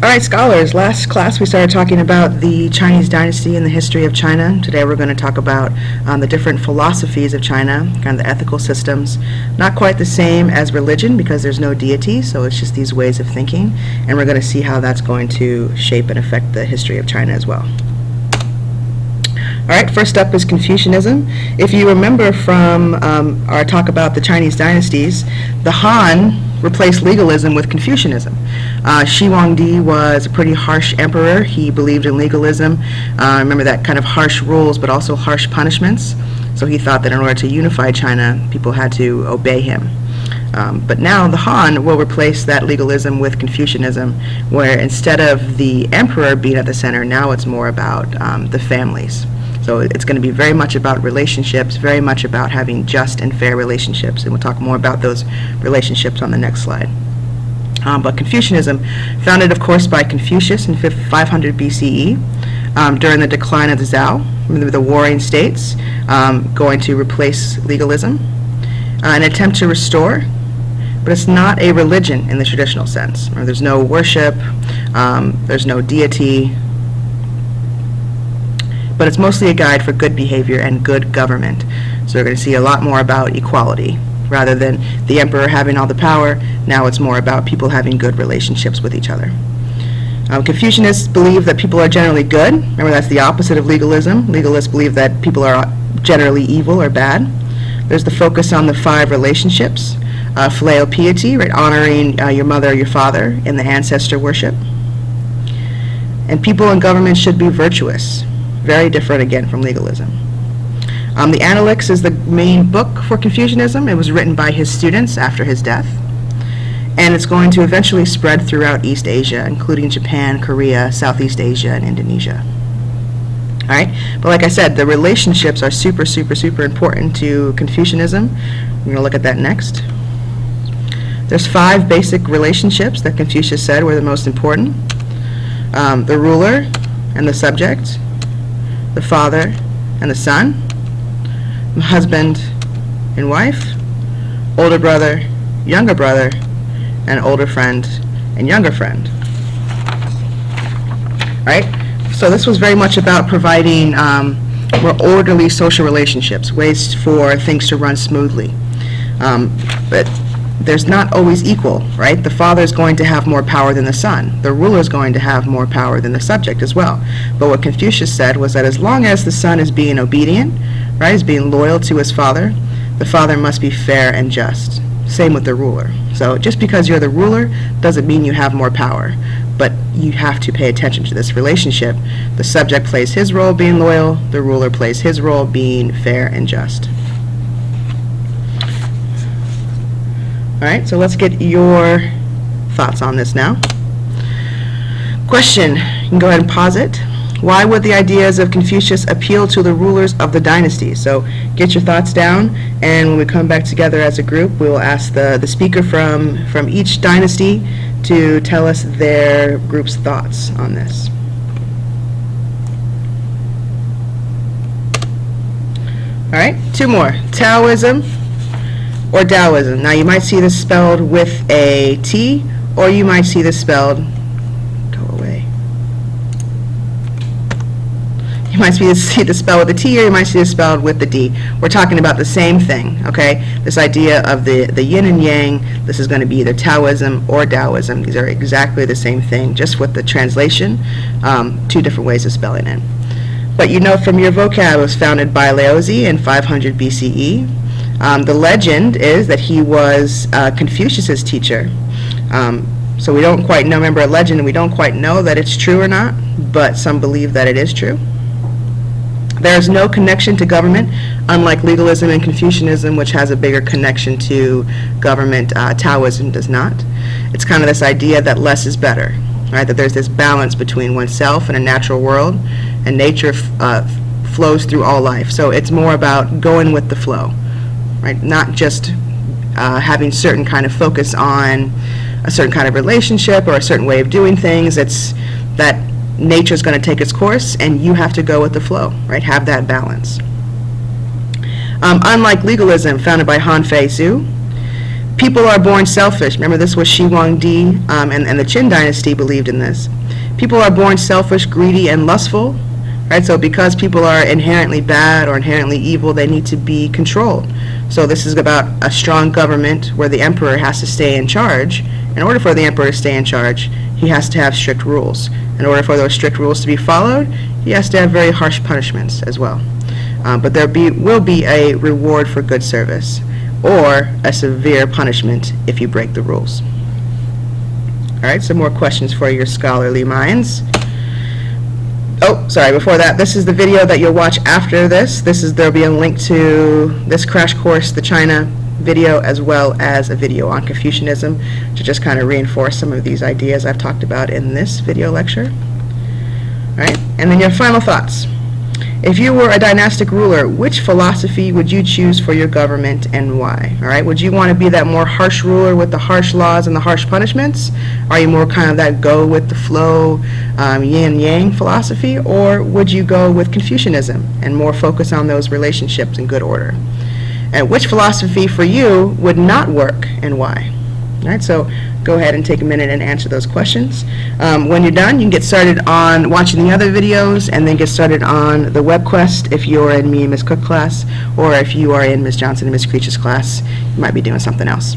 All right, scholars, last class we started talking about the Chinese dynasty and the history of China. Today we're going to talk about the different philosophies of China, kind of the ethical systems. Not quite the same as religion because there's no deity, so it's just these ways of thinking, and we're going to see how that's going to shape and affect the history of China as well. All right, first up is Confucianism. If you remember from our talk about the Chinese dynasties, the Han replaced legalism with Confucianism. Shi Huangdi was a pretty harsh emperor. He believed in legalism. Remember that kind of harsh rules, but also harsh punishments. So he thought that in order to unify China, people had to obey him. But now the Han will replace that legalism with Confucianism, where instead of the emperor being at the center, now it's more about the families. So it's going to be very much about relationships, very much about having just and fair relationships, and we'll talk more about those relationships on the next slide. But Confucianism, founded of course by Confucius in 500 BCE, during the decline of the Zhou, the warring states, going to replace legalism, an attempt to restore, but it's not a religion in the traditional sense. There's no worship, there's no deity, but it's mostly a guide for good behavior and good government. So we're going to see a lot more about equality. Rather than the emperor having all the power, now it's more about people having good relationships with each other. Confucianists believe that people are generally good. Remember, that's the opposite of legalism. Legalists believe that people are generally evil or bad. There's the focus on the 5 relationships, filial piety, right, honoring your mother or your father in the ancestor worship. And people in government should be virtuous. Very different, again, from legalism. The Analects is the main book for Confucianism. It was written by his students after his death. And it's going to eventually spread throughout East Asia, including Japan, Korea, Southeast Asia, and Indonesia. All right? But like I said, the relationships are super, super, super important to Confucianism. We're going to look at that next. There's 5 basic relationships that Confucius said were the most important. The ruler and the subject, the father and the son, husband and wife, older brother, younger brother, and older friend and younger friend. Right? So this was very much about providing more orderly social relationships, ways for things to run smoothly. But there's not always equal, right? The father is going to have more power than the son. The ruler is going to have more power than the subject as well. But what Confucius said was that as long as the son is being obedient, right, is being loyal to his father, the father must be fair and just. Same with the ruler. So just because you're the ruler doesn't mean you have more power, but you have to pay attention to this relationship. The subject plays his role being loyal, the ruler plays his role being fair and just. All right, so let's get your thoughts on this now. Question, you can go ahead and pause it. Why would the ideas of Confucius appeal to the rulers of the dynasty? So get your thoughts down, and when we come back together as a group, we will ask the speaker from each dynasty to tell us their group's thoughts on this. All right, 2 more. Taoism or Taoism. Now you might see this spelled with a T, or you might see this spelled, go away. You might see this spelled with a T, or you might see this spelled with the D. We're talking about the same thing, okay? This idea of the yin and yang, this is going to be either Taoism or Taoism. These are exactly the same thing, just with the translation, 2 different ways of spelling it. But you know from your vocab, it was founded by Laozi in 500 BCE. The legend is that he was Confucius's teacher. So we don't quite know, remember a legend, and we don't quite know that it's true or not, but some believe that it is true. There is no connection to government, unlike legalism and Confucianism, which has a bigger connection to government. Taoism does not. It's kind of this idea that less is better, right? That there's this balance between oneself and a natural world, and nature flows through all life. So it's more about going with the flow, right? Not just having certain kind of focus on a certain kind of relationship or a certain way of doing things. It's that nature's going to take its course, and you have to go with the flow, right? Have that balance. Unlike legalism founded by Han Fei Zhu, People are born selfish. Remember, this was Shi Huangdi, and the Qin dynasty believed in this. People are born selfish, greedy, and lustful. Right? So because people are inherently bad or inherently evil, they need to be controlled. So this is about a strong government where the emperor has to stay in charge. In order for the emperor to stay in charge, he has to have strict rules. In order for those strict rules to be followed, he has to have very harsh punishments as well. But there will be a reward for good service, or a severe punishment if you break the rules. All right, some more questions for your scholarly minds. Oh, sorry, before that, this is the video that you'll watch after this. There'll be a link to this crash course, the China video, as well as a video on Confucianism to just kind of reinforce some of these ideas I've talked about in this video lecture. All right, and then your final thoughts. If you were a dynastic ruler, which philosophy would you choose for your government and why? All right, would you want to be that more harsh ruler with the harsh laws and the harsh punishments? Are you more kind of that go with the flow, yin-yang philosophy? Or would you go with Confucianism and more focus on those relationships and good order? And which philosophy for you would not work and why? All right, so go ahead and take a minute and answer those questions. When you're done, you can get started on watching the other videos and then get started on the web quest if you're in me and Ms. Cook class, or if you are in Ms. Johnson and Ms. Creech's class, you might be doing something else.